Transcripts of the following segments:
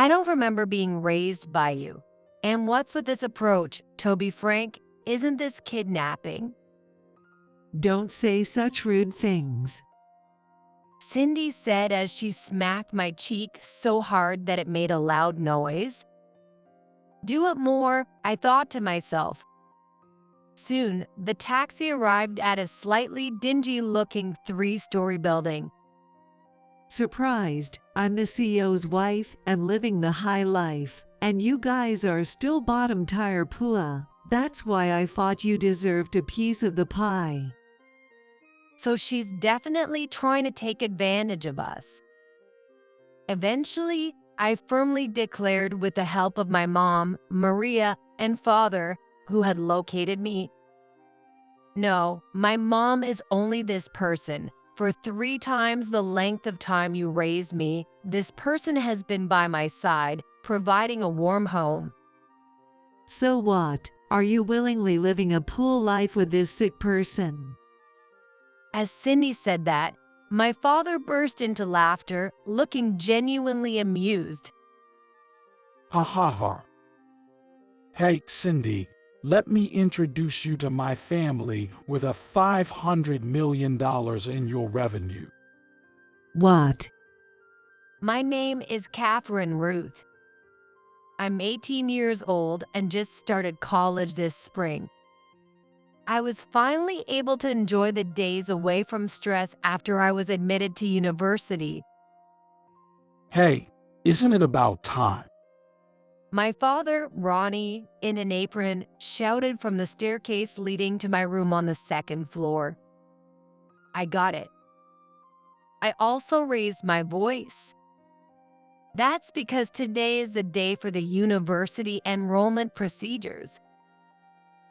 I don't remember being raised by you. And what's with this approach, Toby Frank? Isn't this kidnapping? Don't say such rude things. Cindy said as she smacked my cheek so hard that it made a loud noise. Do it more, I thought to myself. Soon, the taxi arrived at a slightly dingy-looking three-story building. Surprised, I'm the CEO's wife and living the high life, and you guys are still bottom tier pua. That's why I thought you deserved a piece of the pie. So she's definitely trying to take advantage of us. Eventually, I firmly declared with the help of my mom, Maria, and father, who had located me. No, my mom is only this person. For 3 times the length of time you raised me, this person has been by my side, providing a warm home. So what? Are you willingly living a pool life with this sick person? As Cindy said that, my father burst into laughter, looking genuinely amused. Ha ha ha. Hey, Cindy, let me introduce you to my family with a $500 million in your revenue. What? My name is Catherine Ruth. I'm 18 years old and just started college this spring. I was finally able to enjoy the days away from stress after I was admitted to university. Hey, isn't it about time? My father, Ronnie, in an apron, shouted from the staircase leading to my room on the 2nd floor. I got it. I also raised my voice. That's because today is the day for the university enrollment procedures.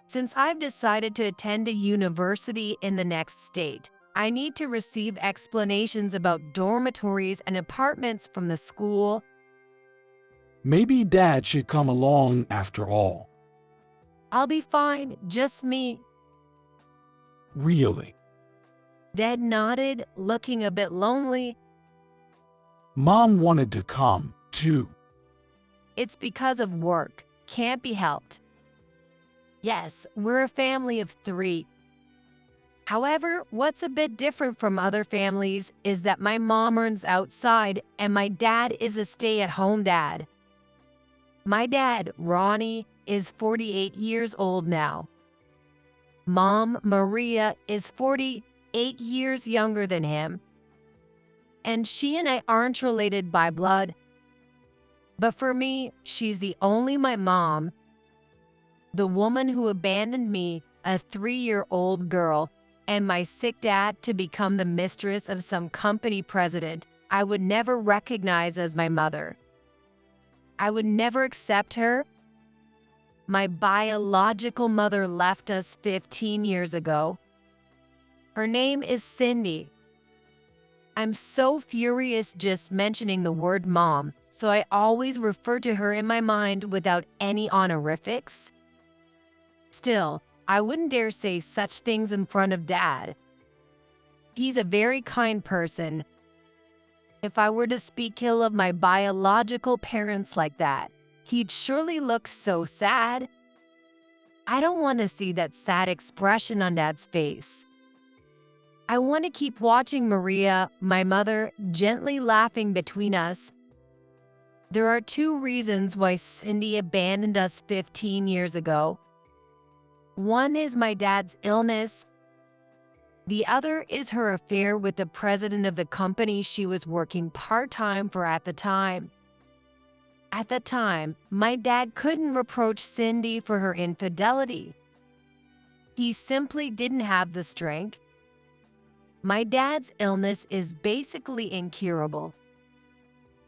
Since I've decided to attend a university in the next state, I need to receive explanations about dormitories and apartments from the school. Maybe Dad should come along after all. I'll be fine, just me. Really? Dad nodded, looking a bit lonely. Mom wanted to come, too. It's because of work. Can't be helped. Yes, we're a family of 3. However, what's a bit different from other families is that my mom earns outside and my dad is a stay-at-home dad. My dad, Ronnie, is 48 years old now. Mom, Maria, is 48 years younger than him. And she and I aren't related by blood. But for me, she's the only my mom. The woman who abandoned me, a 3-year-old girl, and my sick dad to become the mistress of some company president I would never recognize as my mother. I would never accept her. My biological mother left us 15 years ago. Her name is Cindy. I'm so furious just mentioning the word mom, so I always refer to her in my mind without any honorifics. Still, I wouldn't dare say such things in front of Dad. He's a very kind person. If I were to speak ill of my biological parents like that, he'd surely look so sad. I don't want to see that sad expression on Dad's face. I want to keep watching Maria, my mother, gently laughing between us. There are 2 reasons why Cindy abandoned us 15 years ago. One is my dad's illness. The other is her affair with the president of the company she was working part-time for at the time. At the time, my dad couldn't reproach Cindy for her infidelity. He simply didn't have the strength. My dad's illness is basically incurable.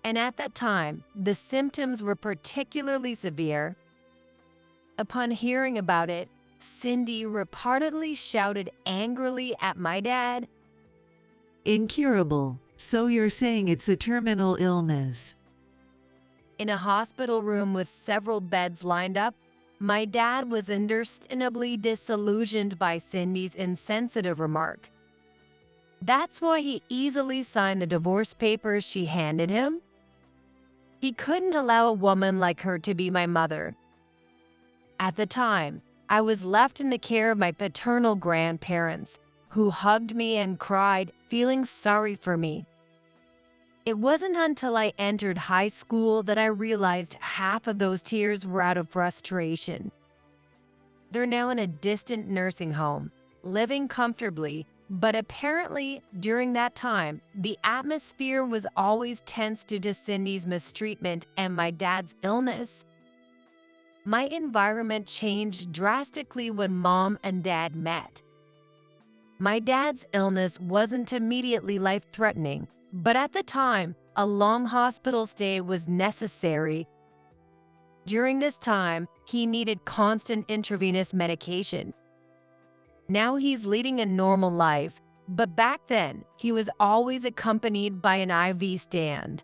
And at that time, the symptoms were particularly severe. Upon hearing about it, Cindy reportedly shouted angrily at my dad. Incurable. So you're saying it's a terminal illness? In a hospital room with several beds lined up, my dad was understandably disillusioned by Cindy's insensitive remark. That's why he easily signed the divorce papers she handed him. He couldn't allow a woman like her to be my mother. At the time, I was left in the care of my paternal grandparents, who hugged me and cried, feeling sorry for me. It wasn't until I entered high school that I realized half of those tears were out of frustration. They're now in a distant nursing home, living comfortably, but apparently during that time, the atmosphere was always tense due to Cindy's mistreatment and my dad's illness. My environment changed drastically when Mom and Dad met. My dad's illness wasn't immediately life-threatening, but at the time, a long hospital stay was necessary. During this time, he needed constant intravenous medication. Now he's leading a normal life, but back then, he was always accompanied by an IV stand.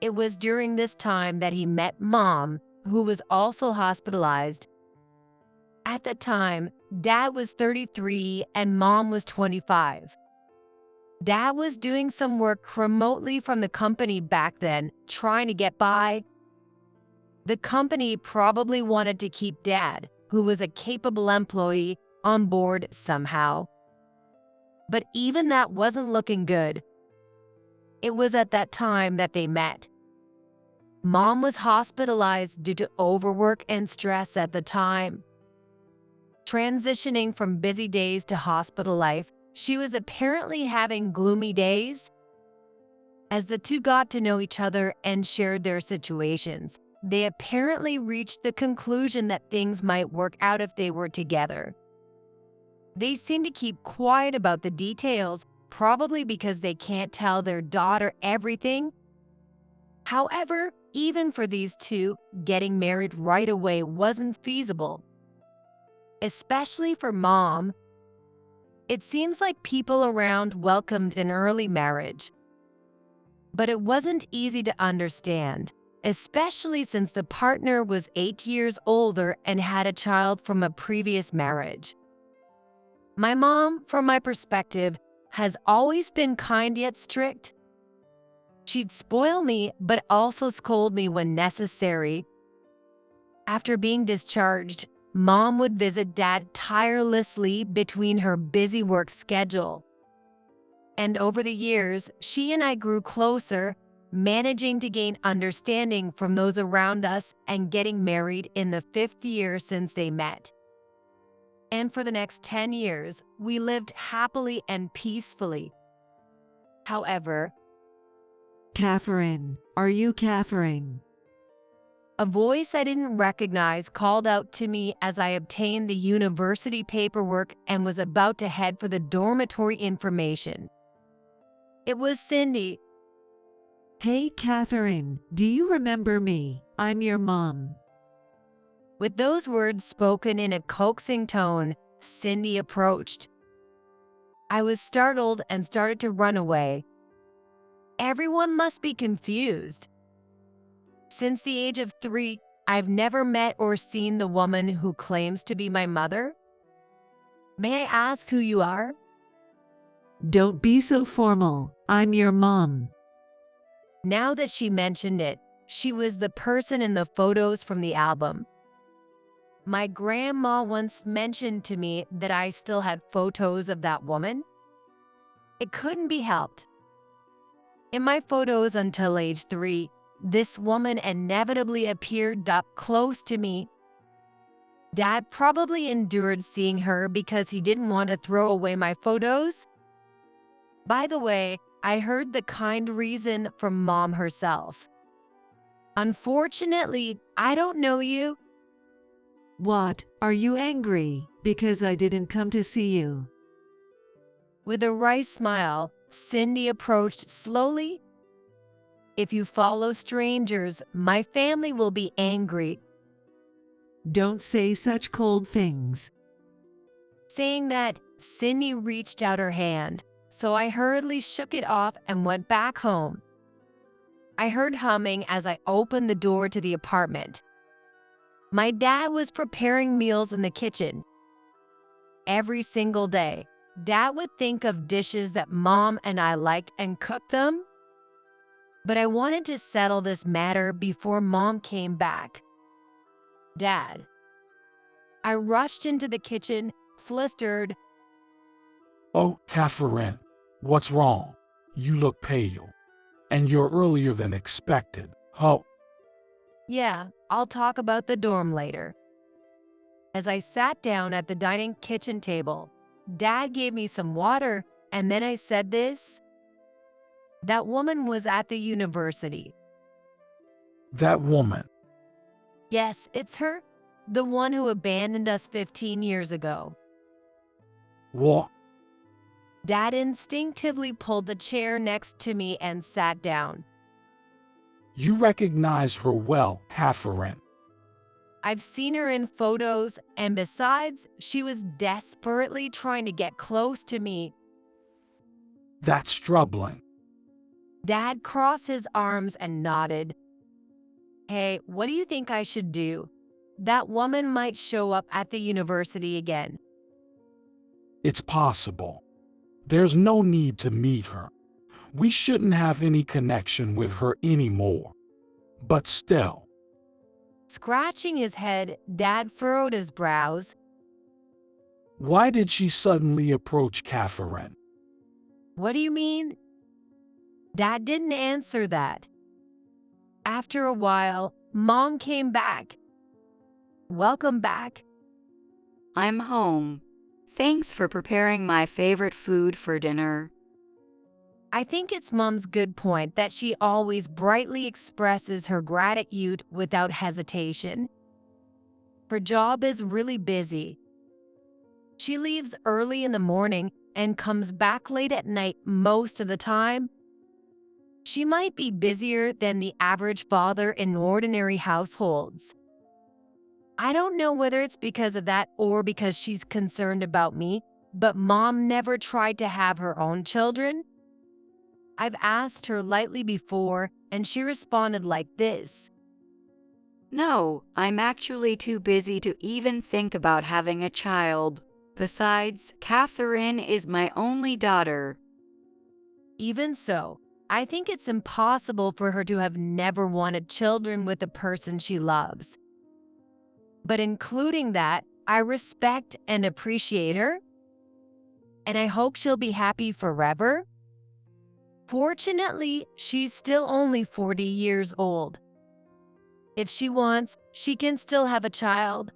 It was during this time that he met Mom, who was also hospitalized. At the time, Dad was 33 and Mom was 25. Dad was doing some work remotely from the company back then, trying to get by. The company probably wanted to keep Dad, who was a capable employee, on board somehow. But even that wasn't looking good. It was at that time that they met. Mom was hospitalized due to overwork and stress at the time. Transitioning from busy days to hospital life, she was apparently having gloomy days. As the two got to know each other and shared their situations, they apparently reached the conclusion that things might work out if they were together. They seem to keep quiet about the details, probably because they can't tell their daughter everything. However, even for these two, getting married right away wasn't feasible. Especially for Mom. It seems like people around welcomed an early marriage. But it wasn't easy to understand, especially since the partner was 8 years older and had a child from a previous marriage. My mom, from my perspective, has always been kind yet strict. She'd spoil me, but also scold me when necessary. After being discharged, Mom would visit Dad tirelessly between her busy work schedule. And over the years, she and I grew closer, managing to gain understanding from those around us and getting married in the 5th year since they met. And for the next 10 years, we lived happily and peacefully. However, Catherine, are you Catherine? a voice I didn't recognize called out to me as I obtained the university paperwork and was about to head for the dormitory information. It was Cindy. Hey, Catherine, do you remember me? I'm your mom. With those words spoken in a coaxing tone, Cindy approached. I was startled and started to run away. Everyone must be confused. Since the age of 3, I've never met or seen the woman who claims to be my mother. May I ask who you are? Don't be so formal. I'm your mom. Now that she mentioned it, she was the person in the photos from the album. My grandma once mentioned to me that I still had photos of that woman. It couldn't be helped. In my photos until age 3, this woman inevitably appeared up close to me. Dad probably endured seeing her because he didn't want to throw away my photos. By the way, I heard the kind reason from Mom herself. Unfortunately, I don't know you. What? Are you angry because I didn't come to see you? With a wry smile, Cindy approached slowly. If you follow strangers, my family will be angry. Don't say such cold things. Saying that, Cindy reached out her hand, so I hurriedly shook it off and went back home. I heard humming as I opened the door to the apartment. My dad was preparing meals in the kitchen. Every single day, Dad would think of dishes that Mom and I liked and cook them. but I wanted to settle this matter before Mom came back. Dad. I rushed into the kitchen, flustered. Oh, Catherine, what's wrong? You look pale. And you're earlier than expected. Oh, Yeah, I'll talk about the dorm later. As I sat down at the dining kitchen table, Dad gave me some water, and then I said this. That woman was at the university. that woman. Yes, it's her. The one who abandoned us 15 years ago. What? Dad instinctively pulled the chair next to me and sat down. You recognize her well, Catherine. I've seen her in photos, and besides, she was desperately trying to get close to me. That's troubling. Dad crossed his arms and nodded. Hey, what do you think I should do? That woman might show up at the university again. It's possible. There's no need to meet her. We shouldn't have any connection with her anymore. But still. Scratching his head, Dad furrowed his brows. Why did she suddenly approach Catherine? What do you mean? Dad didn't answer that. After a while, Mom came back. Welcome back. I'm home. Thanks for preparing my favorite food for dinner. I think it's Mom's good point that she always brightly expresses her gratitude without hesitation. Her job is really busy. She leaves early in the morning and comes back late at night most of the time. She might be busier than the average father in ordinary households. I don't know whether it's because of that or because she's concerned about me, but Mom never tried to have her own children. I've asked her lightly before, and she responded like this. No, I'm actually too busy to even think about having a child. Besides, Catherine is my only daughter. Even so, I think it's impossible for her to have never wanted children with the person she loves. But including that, I respect and appreciate her, and I hope she'll be happy forever. Fortunately, she's still only 40 years old. If she wants, she can still have a child.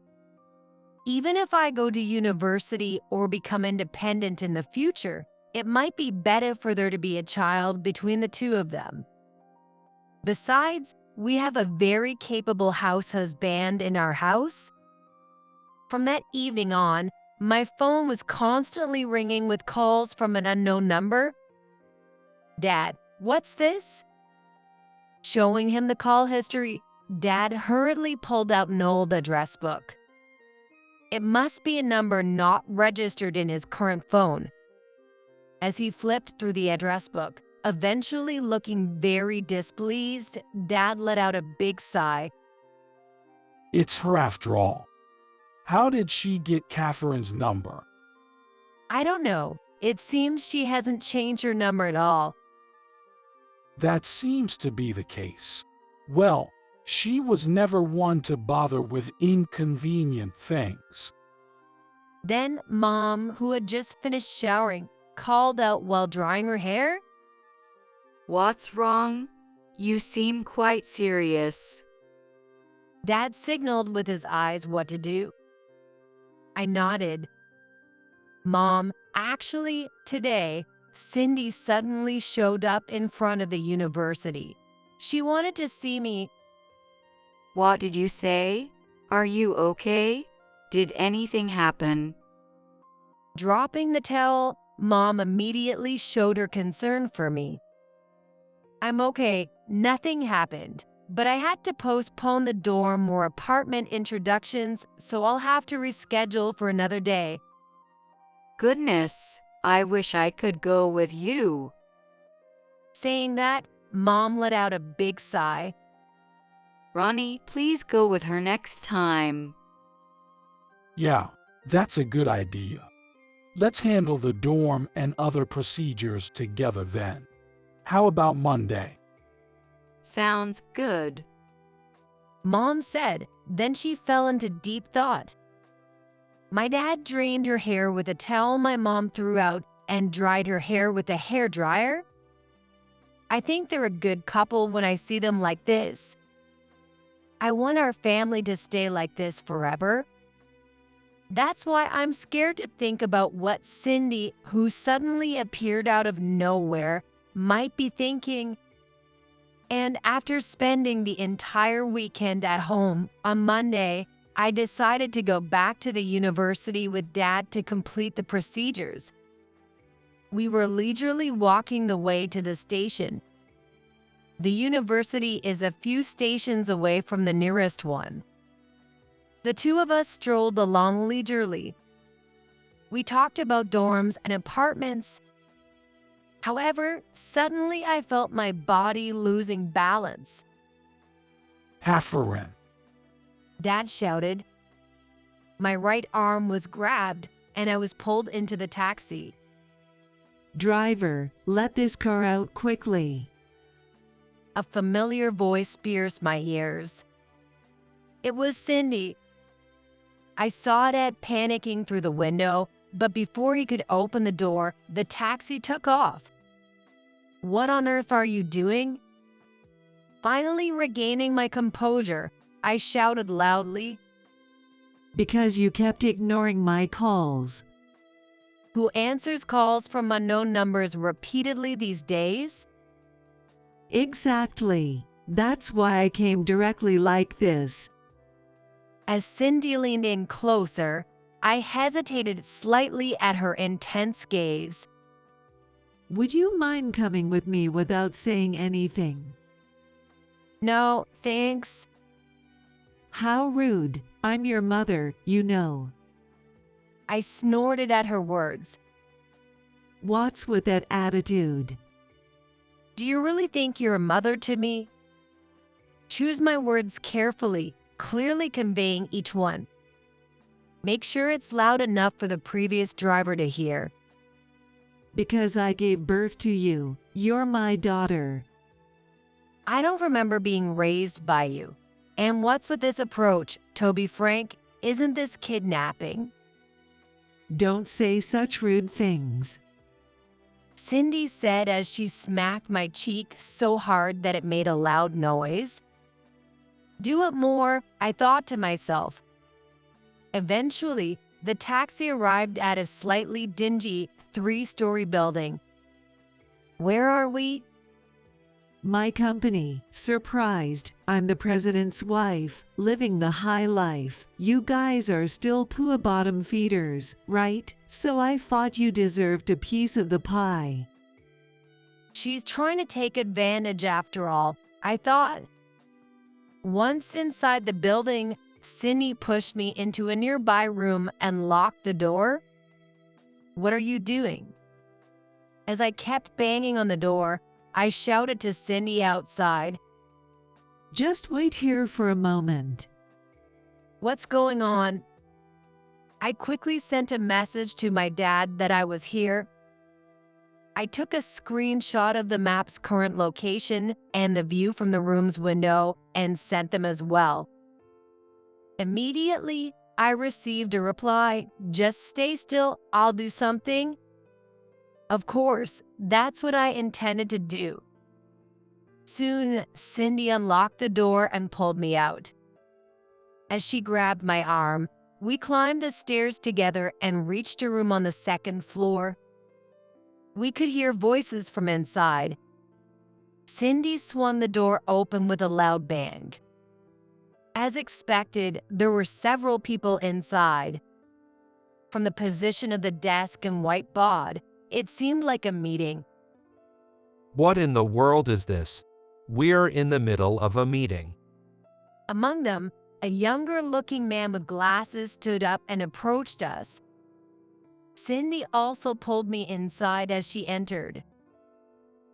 Even if I go to university or become independent in the future, it might be better for there to be a child between the two of them. Besides, we have a very capable house husband in our house. From that evening on, my phone was constantly ringing with calls from an unknown number. Dad, what's this? Showing him the call history, Dad hurriedly pulled out an old address book. It must be a number not registered in his current phone. As he flipped through the address book, eventually looking very displeased, Dad let out a big sigh. It's her after all. How did she get Catherine's number? I don't know. It seems she hasn't changed her number at all. That seems to be the case. Well, she was never one to bother with inconvenient things. Then Mom, who had just finished showering, called out while drying her hair. What's wrong? You seem quite serious. Dad signaled with his eyes what to do. I nodded. Mom, actually, today, Cindy suddenly showed up in front of the university. She wanted to see me. What did you say? Are you okay? Did anything happen? Dropping the towel, Mom immediately showed her concern for me. I'm okay, nothing happened, but I had to postpone the dorm or apartment introductions, so I'll have to reschedule for another day. Goodness, I wish I could go with you. Saying that, Mom let out a big sigh. Ronnie, please go with her next time. Yeah, that's a good idea. Let's handle the dorm and other procedures together then. How about Monday? Sounds good. Mom said, then she fell into deep thought. My dad drained her hair with a towel my mom threw out and dried her hair with a hairdryer. I think they're a good couple when I see them like this. I want our family to stay like this forever. That's why I'm scared to think about what Cindy, who suddenly appeared out of nowhere, might be thinking. And after spending the entire weekend at home, on Monday, I decided to go back to the university with Dad to complete the procedures. We were leisurely walking the way to the station. The university is a few stations away from the nearest one. The two of us strolled along leisurely. We talked about dorms and apartments. However, suddenly I felt my body losing balance. Hafferin. Dad shouted. My right arm was grabbed and I was pulled into the taxi. Driver, let this car out quickly. A familiar voice pierced my ears. It was Cindy. I saw Dad panicking through the window, but before he could open the door, the taxi took off. What on earth are you doing? Finally regaining my composure, I shouted loudly. Because you kept ignoring my calls. Who answers calls from unknown numbers repeatedly these days? Exactly. That's why I came directly like this. As Cindy leaned in closer, I hesitated slightly at her intense gaze. Would you mind coming with me without saying anything? No, thanks. How rude. I'm your mother, you know. I snorted at her words. What's with that attitude? Do you really think you're a mother to me? Choose my words carefully, clearly conveying each one. Make sure it's loud enough for the previous driver to hear. Because I gave birth to you. You're my daughter. I don't remember being raised by you. And what's with this approach, Toby Frank? Isn't this kidnapping? Don't say such rude things. Cindy said as she smacked my cheek so hard that it made a loud noise. Do it more, I thought to myself. Eventually, the taxi arrived at a slightly dingy 3-story building. Where are we? My company. Surprised. I'm the president's wife, living the high life. You guys are still poor bottom feeders, right? So I thought you deserved a piece of the pie. She's trying to take advantage after all, I thought. Once inside the building, Cindy pushed me into a nearby room and locked the door. What are you doing? As I kept banging on the door, I shouted to Cindy outside. Just wait here for a moment. What's going on? I quickly sent a message to my dad that I was here. I took a screenshot of the map's current location and the view from the room's window and sent them as well. Immediately, I received a reply, just stay still, I'll do something. Of course, that's what I intended to do. Soon, Cindy unlocked the door and pulled me out. As she grabbed my arm, we climbed the stairs together and reached a room on the 2nd floor. We could hear voices from inside. Cindy swung the door open with a loud bang. As expected, there were several people inside. From the position of the desk and white bod, it seemed like a meeting. What in the world is this? We're in the middle of a meeting. Among them, a younger-looking man with glasses stood up and approached us. Cindy also pulled me inside as she entered.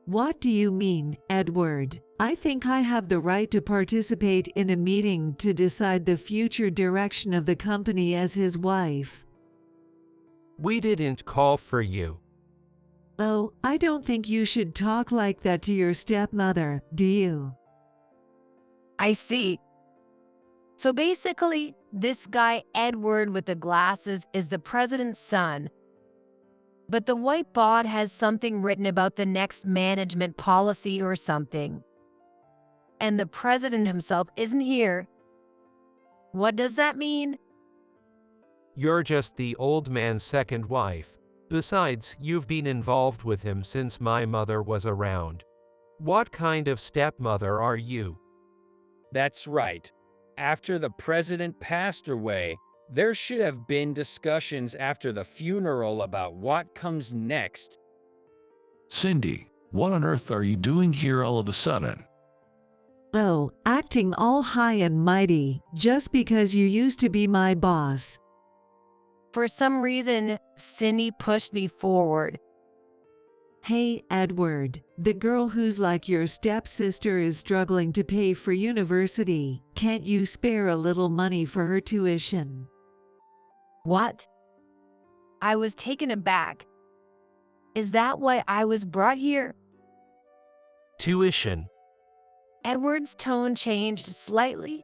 What do you mean, Edward? I think I have the right to participate in a meeting to decide the future direction of the company as his wife. We didn't call for you. Oh, I don't think you should talk like that to your stepmother, do you? I see. So basically, this guy, Edward with the glasses, is the president's son. But the white bod has something written about the next management policy or something. And the president himself isn't here. What does that mean? You're just the old man's second wife. Besides, you've been involved with him since my mother was around. What kind of stepmother are you? That's right. After the president passed away, there should have been discussions after the funeral about what comes next. Cindy, what on earth are you doing here all of a sudden? Oh, acting all high and mighty, just because you used to be my boss. For some reason, Cindy pushed me forward. Hey, Edward, the girl who's like your stepsister is struggling to pay for university. Can't you spare a little money for her tuition? What? I was taken aback. Is that why I was brought here? Tuition. Edward's tone changed slightly.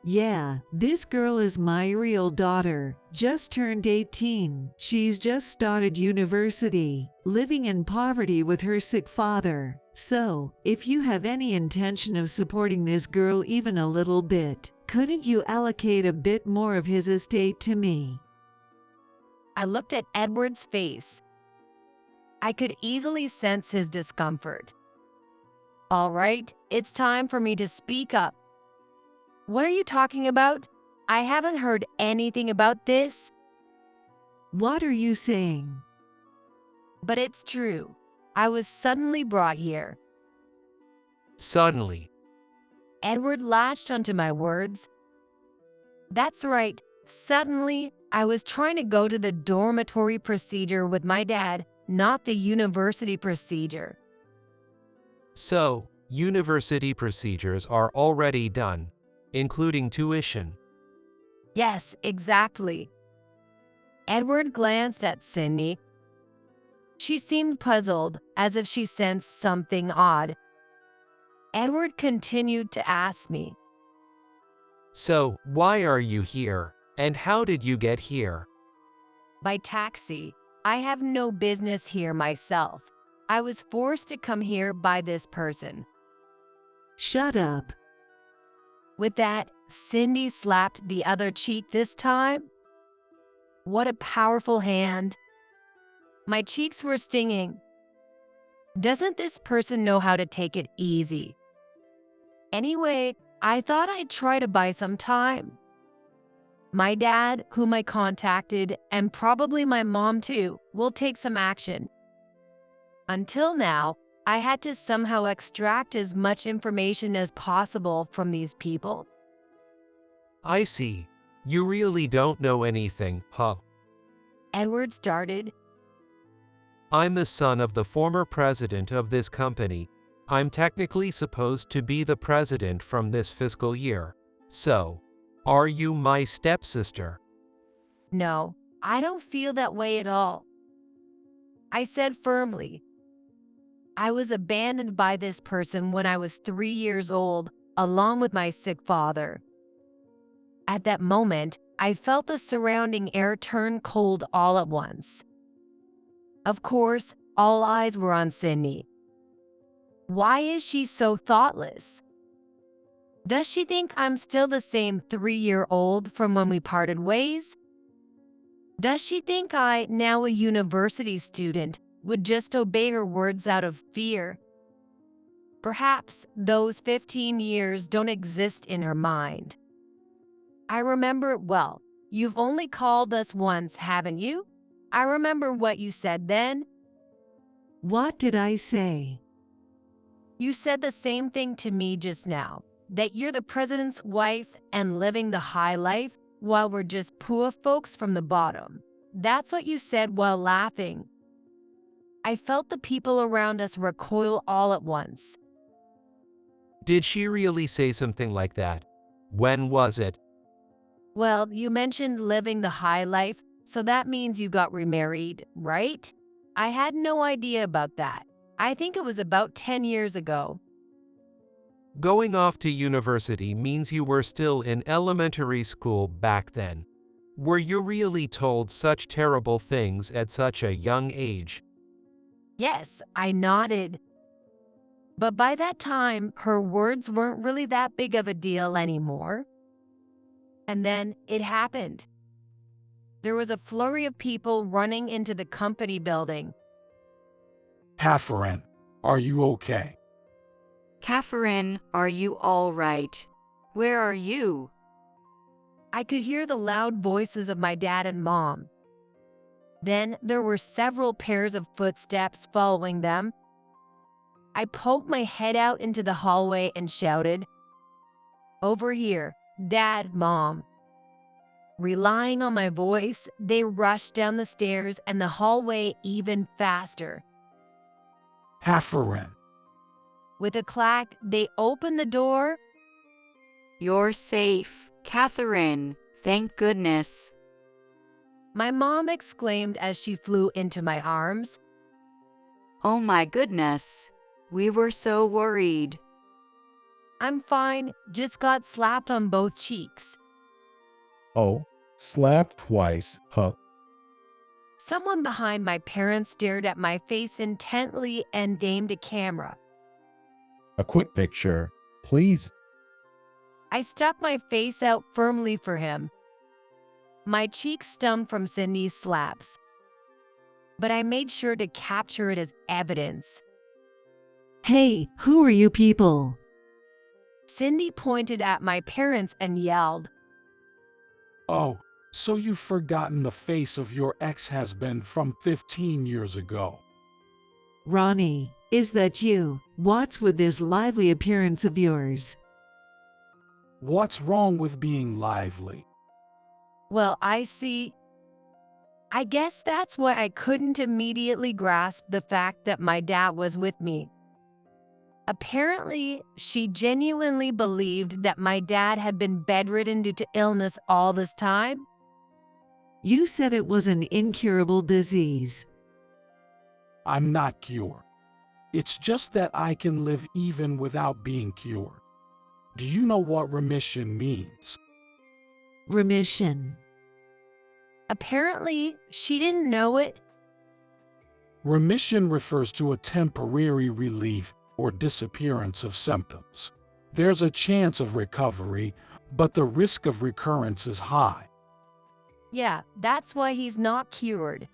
Yeah, this girl is my real daughter. Just turned 18. She's just started university, living in poverty with her sick father. So, if you have any intention of supporting this girl even a little bit, couldn't you allocate a bit more of his estate to me? I looked at Edward's face. I could easily sense his discomfort. All right, it's time for me to speak up. What are you talking about? I haven't heard anything about this. What are you saying? But it's true. I was suddenly brought here. Suddenly. Edward latched onto my words. That's right. Suddenly, I was trying to go to the dormitory procedure with my dad, not the university procedure. So, university procedures are already done, including tuition. Yes, exactly. Edward glanced at Cindy. She seemed puzzled, as if she sensed something odd. Edward continued to ask me, So, why are you here, and how did you get here? by taxi. I have no business here myself. I was forced to come here by this person. Shut up. With that, Cindy slapped the other cheek this time. What a powerful hand. My cheeks were stinging. Doesn't this person know how to take it easy? Anyway, I thought I'd try to buy some time. My dad, whom I contacted, and probably my mom too, will take some action. Until now, I had to somehow extract as much information as possible from these people. I see. You really don't know anything, huh? Edward started. I'm the son of the former president of this company. I'm technically supposed to be the president from this fiscal year. So, are you my stepsister? No, I don't feel that way at all. I said firmly. I was abandoned by this person when I was 3 years old, along with my sick father. At that moment, I felt the surrounding air turn cold all at once. Of course, all eyes were on Cindy. Why is she so thoughtless? Does she think I'm still the same 3-year-old from when we parted ways? Does she think I, now a university student, would just obey her words out of fear? Perhaps those 15 years don't exist in her mind. I remember it well. You've only called us once, haven't you? I remember what you said then. What did I say? You said the same thing to me just now, that you're the president's wife and living the high life while we're just poor folks from the bottom. That's what you said while laughing. I felt the people around us recoil all at once. Did she really say something like that? When was it? Well, you mentioned living the high life, so that means you got remarried, right? I had no idea about that. I think it was about 10 years ago. Going off to university means you were still in elementary school back then. Were you really told such terrible things at such a young age? Yes, I nodded. But by that time, her words weren't really that big of a deal anymore. And then it happened. There was a flurry of people running into the company building. Catherine, are you okay? Catherine, are you all right? Where are you? I could hear the loud voices of my dad and mom. Then there were several pairs of footsteps following them. I poked my head out into the hallway and shouted, "Over here, Dad, Mom." Relying on my voice, they rushed down the stairs and the hallway even faster. Catherine, With a clack, they opened the door. You're safe, Catherine. Thank goodness. My mom exclaimed as she flew into my arms. Oh my goodness. We were so worried. I'm fine, just got slapped on both cheeks. Oh, slapped twice, huh? Someone behind my parents stared at my face intently and aimed a camera. A quick picture, please. I stuck my face out firmly for him. My cheeks stung from Cindy's slaps, but I made sure to capture it as evidence. Hey, who are you people? Cindy pointed at my parents and yelled. oh, so you've forgotten the face of your ex-husband from 15 years ago. Ronnie, is that you? What's with this lively appearance of yours? What's wrong with being lively? Well, I see. I guess that's why I couldn't immediately grasp the fact that my dad was with me. Apparently, she genuinely believed that my dad had been bedridden due to illness all this time. You said it was an incurable disease. I'm not cured. It's just that I can live even without being cured. Do you know what remission means? Remission. Apparently, she didn't know it. Remission refers to a temporary relief or disappearance of symptoms. There's a chance of recovery, but the risk of recurrence is high. Yeah, that's why he's not cured.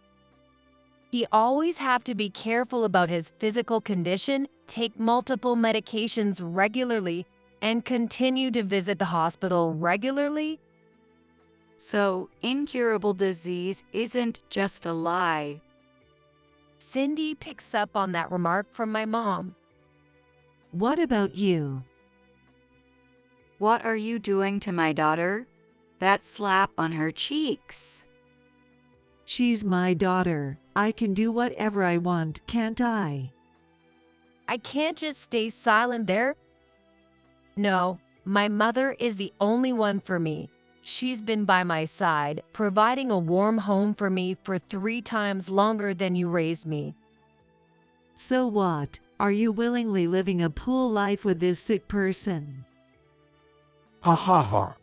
He always have to be careful about his physical condition, take multiple medications regularly, and continue to visit the hospital regularly. So, incurable disease isn't just a lie. Cindy picks up on that remark from my mom. What about you? What are you doing to my daughter? That slap on her cheeks. She's my daughter. I can do whatever I want, can't I? I can't just stay silent there. No, my mother is the only one for me. She's been by my side, providing a warm home for me for 3 times longer than you raised me. So what? Are you willingly living a pool life with this sick person? Ha ha ha.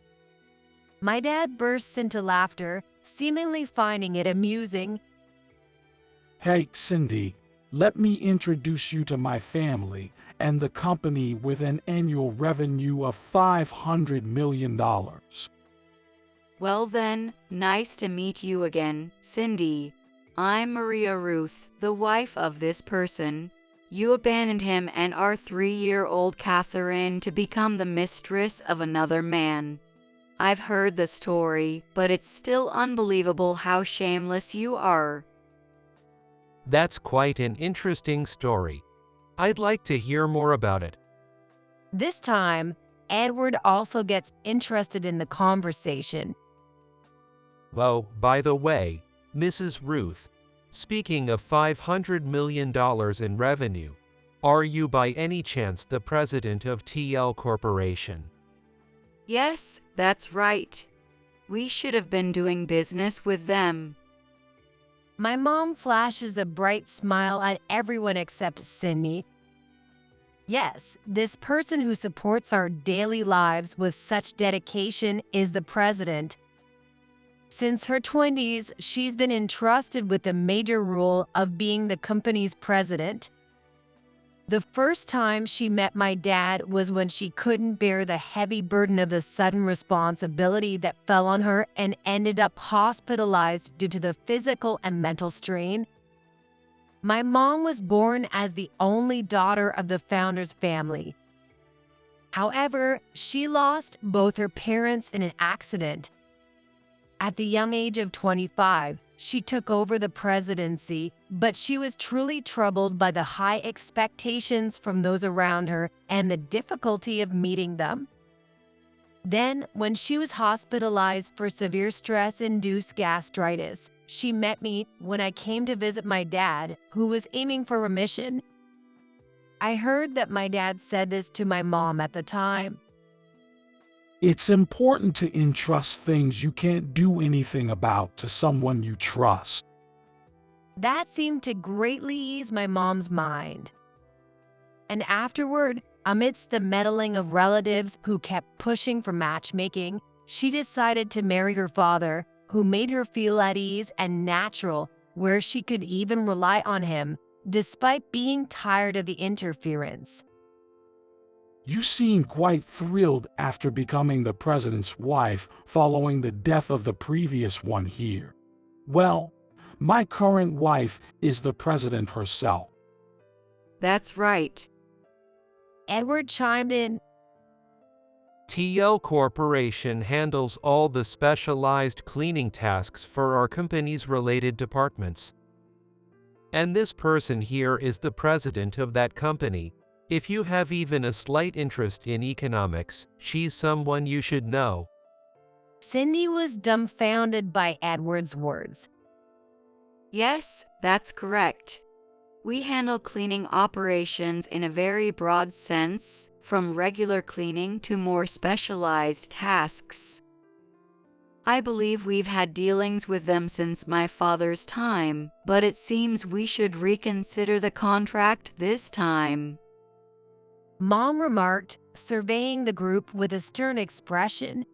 My dad bursts into laughter, seemingly finding it amusing. Hey, Cindy, let me introduce you to my family and the company with an annual revenue of $500 million. Well then, nice to meet you again, Cindy. I'm Maria Ruth, the wife of this person. You abandoned him and our 3-year-old Catherine to become the mistress of another man. I've heard the story, but it's still unbelievable how shameless you are. That's quite an interesting story. I'd like to hear more about it. This time, Edward also gets interested in the conversation. Oh, by the way, Mrs. Ruth, speaking of $500 million in revenue, are you by any chance the president of TL Corporation? Yes, that's right. We should have been doing business with them. My mom flashes a bright smile at everyone except Cindy. Yes, this person who supports our daily lives with such dedication is the president. Since her 20s, she's been entrusted with the major role of being the company's president. The first time she met my dad was when she couldn't bear the heavy burden of the sudden responsibility that fell on her and ended up hospitalized due to the physical and mental strain. My mom was born as the only daughter of the founder's family. However, she lost both her parents in an accident. At the young age of 25, she took over the presidency, but she was truly troubled by the high expectations from those around her and the difficulty of meeting them. Then, when she was hospitalized for severe stress-induced gastritis, she met me when I came to visit my dad, who was aiming for remission. I heard that my dad said this to my mom at the time. It's important to entrust things you can't do anything about to someone you trust. That seemed to greatly ease my mom's mind. And afterward, amidst the meddling of relatives who kept pushing for matchmaking, she decided to marry her father, who made her feel at ease and natural, where she could even rely on him, despite being tired of the interference. You seem quite thrilled after becoming the president's wife following the death of the previous one here. Well, my current wife is the president herself. That's right. Edward chimed in. TL Corporation handles all the specialized cleaning tasks for our company's related departments. And this person here is the president of that company. If you have even a slight interest in economics, she's someone you should know. Cindy was dumbfounded by Edward's words. Yes, that's correct. We handle cleaning operations in a very broad sense, from regular cleaning to more specialized tasks. I believe we've had dealings with them since my father's time, but it seems we should reconsider the contract this time. Mom remarked, surveying the group with a stern expression.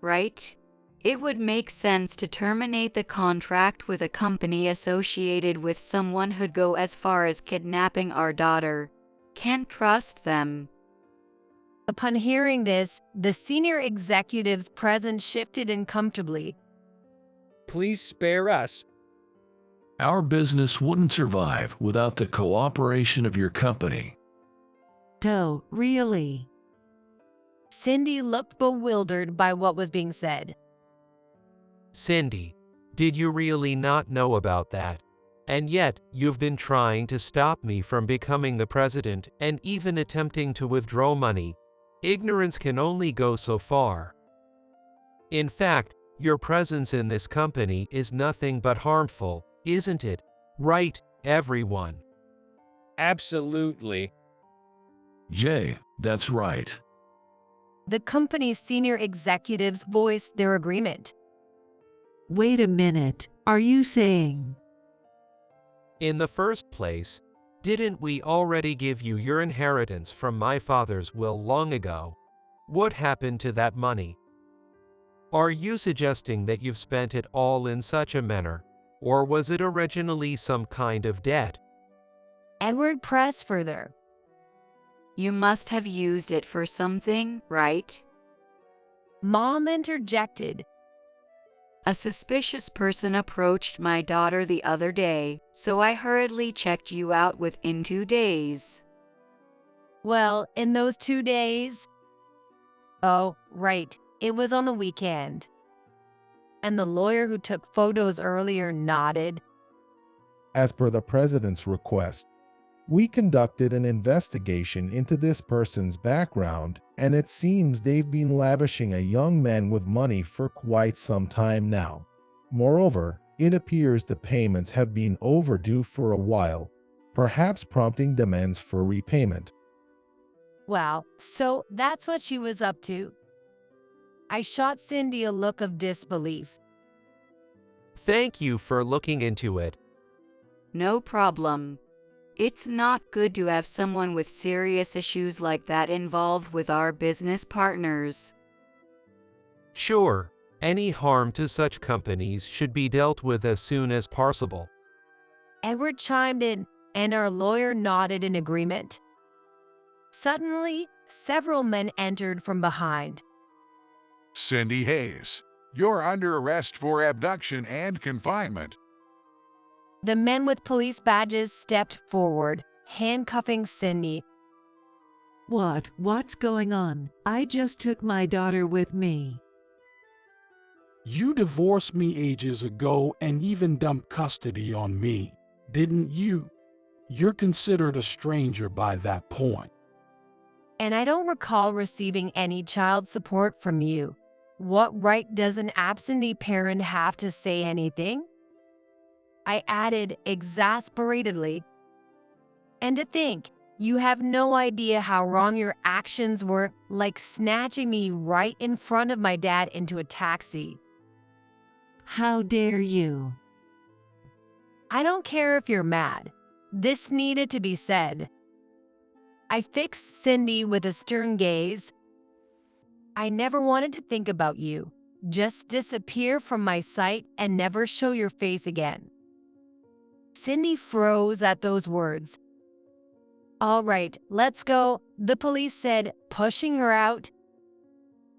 Right? It would make sense to terminate the contract with a company associated with someone who'd go as far as kidnapping our daughter. Can't trust them. Upon hearing this, the senior executives present shifted uncomfortably. Please spare us. Our business wouldn't survive without the cooperation of your company. Oh, really? Cindy looked bewildered by what was being said. Cindy, did you really not know about that? And yet, you've been trying to stop me from becoming the president and even attempting to withdraw money. Ignorance can only go so far. In fact, your presence in this company is nothing but harmful, isn't it? Right, everyone? Absolutely. Jay, that's right. The company's senior executives voiced their agreement. Wait a minute, are you saying? In the first place, didn't we already give you your inheritance from my father's will long ago? What happened to that money? Are you suggesting that you've spent it all in such a manner, or was it originally some kind of debt? Edward pressed further. You must have used it for something, right? Mom interjected. A suspicious person approached my daughter the other day, so I hurriedly checked you out within 2 days. Well, in those 2 days? Oh, right, it was on the weekend. And the lawyer who took photos earlier nodded. As per the president's request, we conducted an investigation into this person's background, and it seems they've been lavishing a young man with money for quite some time now. Moreover, it appears the payments have been overdue for a while, perhaps prompting demands for repayment. Wow, so that's what she was up to. I shot Cindy a look of disbelief. Thank you for looking into it. No problem. It's not good to have someone with serious issues like that involved with our business partners. Sure, any harm to such companies should be dealt with as soon as possible. Edward chimed in, and our lawyer nodded in agreement. Suddenly, several men entered from behind. Cindy Hayes, you're under arrest for abduction and confinement. The men with police badges stepped forward, handcuffing Cindy. What's going on? I just took my daughter with me. You divorced me ages ago and even dumped custody on me, didn't you? You're considered a stranger by that point. And I don't recall receiving any child support from you. What right does an absentee parent have to say anything? I added exasperatedly. And to think, you have no idea how wrong your actions were, like snatching me right in front of my dad into a taxi. How dare you? I don't care if you're mad. This needed to be said. I fixed Cindy with a stern gaze. I never wanted to think about you. Just disappear from my sight and never show your face again. Cindy froze at those words. All right, let's go, the police said, pushing her out.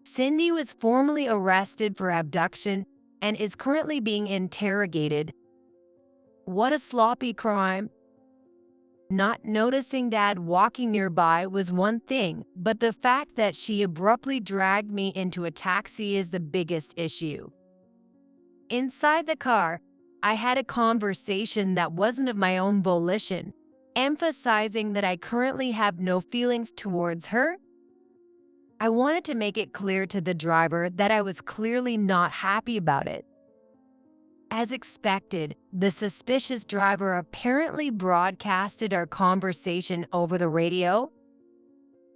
Cindy was formally arrested for abduction and is currently being interrogated. What a sloppy crime. Not noticing Dad walking nearby was one thing, but the fact that she abruptly dragged me into a taxi is the biggest issue. Inside the car, I had a conversation that wasn't of my own volition, emphasizing that I currently have no feelings towards her. I wanted to make it clear to the driver that I was clearly not happy about it. As expected, the suspicious driver apparently broadcasted our conversation over the radio.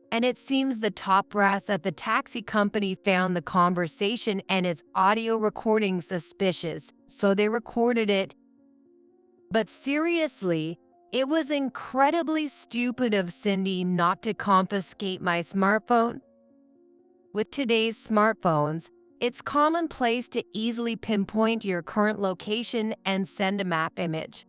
And it seems the top brass at the taxi company found the conversation and its audio recording suspicious, so they recorded it. But seriously, it was incredibly stupid of Cindy not to confiscate my smartphone. With today's smartphones, it's commonplace to easily pinpoint your current location and send a map image.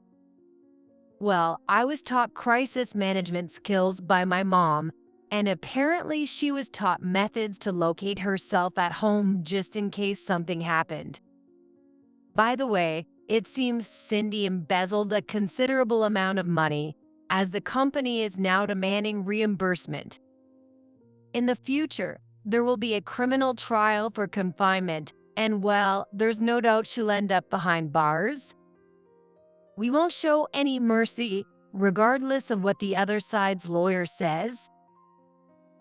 Well, I was taught crisis management skills by my mom, and apparently she was taught methods to locate herself at home just in case something happened. By the way, it seems Cindy embezzled a considerable amount of money, as the company is now demanding reimbursement. In the future, there will be a criminal trial for confinement, and well, there's no doubt she'll end up behind bars. We won't show any mercy, regardless of what the other side's lawyer says.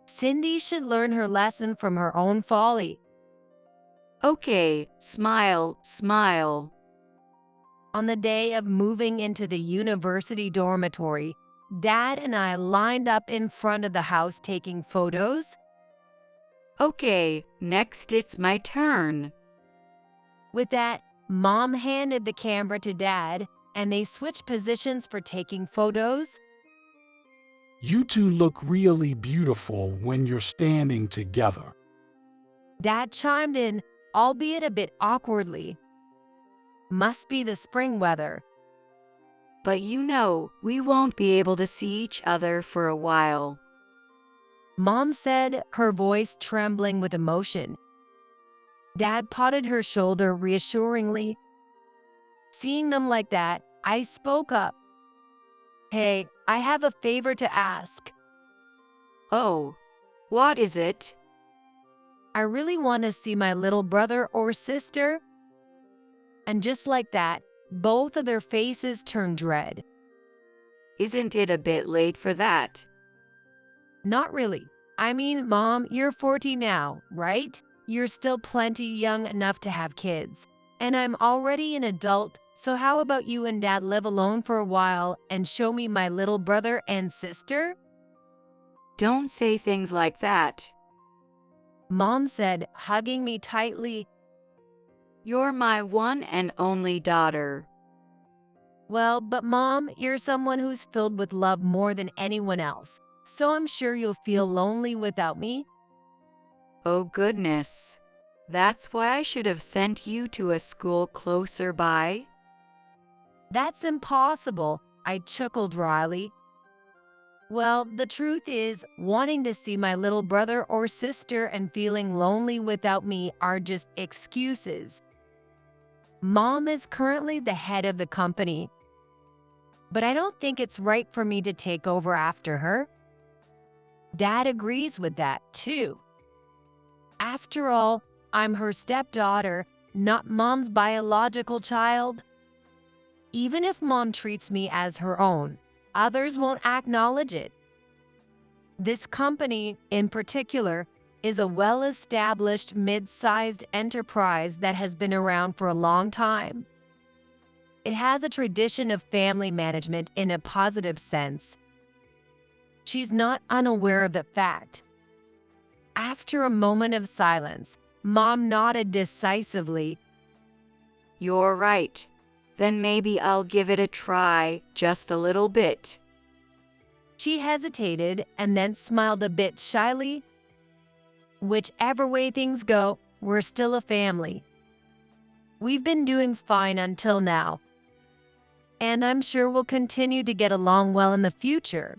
Cindy should learn her lesson from her own folly. Okay, smile, smile. On the day of moving into the university dormitory, Dad and I lined up in front of the house taking photos. Okay, next it's my turn. With that, Mom handed the camera to Dad, and they switched positions for taking photos. You two look really beautiful when you're standing together. Dad chimed in, albeit a bit awkwardly. Must be the spring weather. But you know, we won't be able to see each other for a while. Mom said, her voice trembling with emotion. Dad patted her shoulder reassuringly. Seeing them like that, I spoke up. Hey, I have a favor to ask. Oh, what is it? I really want to see my little brother or sister. And just like that, both of their faces turned red. Isn't it a bit late for that? Not really. I mean, Mom, you're 40 now, right? You're still plenty young enough to have kids. And I'm already an adult, so how about you and Dad live alone for a while and show me my little brother and sister? Don't say things like that. Mom said, hugging me tightly. You're my one and only daughter. Well, but Mom, you're someone who's filled with love more than anyone else, so I'm sure you'll feel lonely without me. Oh goodness. That's why I should have sent you to a school closer by. That's impossible, I chuckled wryly. Well, the truth is, wanting to see my little brother or sister and feeling lonely without me are just excuses. Mom is currently the head of the company, but I don't think it's right for me to take over after her. Dad agrees with that, too. After all, I'm her stepdaughter, not Mom's biological child. Even if Mom treats me as her own, others won't acknowledge it. This company, in particular, is a well-established mid-sized enterprise that has been around for a long time. It has a tradition of family management in a positive sense. She's not unaware of the fact. After a moment of silence, Mom nodded decisively. You're right. Then maybe I'll give it a try, just a little bit. She hesitated and then smiled a bit shyly. Whichever way things go, we're still a family. We've been doing fine until now, and I'm sure we'll continue to get along well in the future.